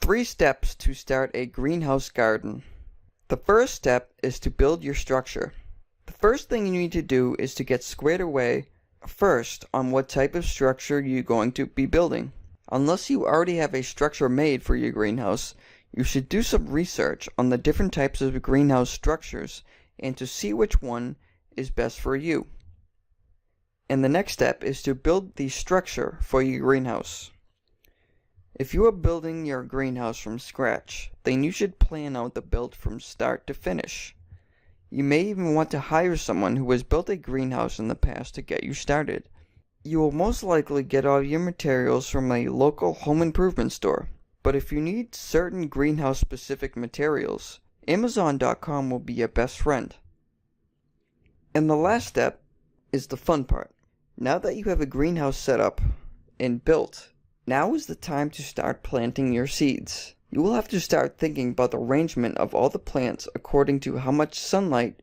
3 steps to start a greenhouse garden. The first step is to build your structure. The first thing you need to do is to get squared away first on what type of structure you're going to be building. Unless you already have a structure made for your greenhouse, you should do some research on the different types of greenhouse structures and to see which one is best for you. And the next step is to build the structure for your greenhouse. If you are building your greenhouse from scratch, then you should plan out the build from start to finish. You may even want to hire someone who has built a greenhouse in the past to get you started. You will most likely get all your materials from a local home improvement store, but if you need certain greenhouse specific materials, Amazon.com will be your best friend. And the last step is the fun part. Now that you have a greenhouse set up and built, now is the time to start planting your seeds. You will have to start thinking about the arrangement of all the plants according to how much sunlight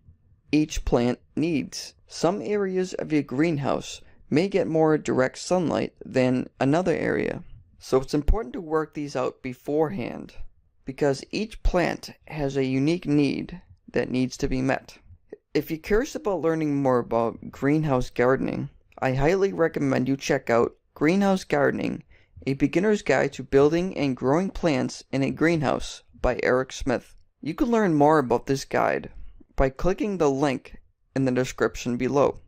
each plant needs. Some areas of your greenhouse may get more direct sunlight than another area. So it's important to work these out beforehand, because each plant has a unique need that needs to be met. If you're curious about learning more about greenhouse gardening, I highly recommend you check out Greenhouse Gardening, A Beginner's Guide to Building and Growing Plants in a Greenhouse by Eric Smith. You can learn more about this guide by clicking the link in the description below.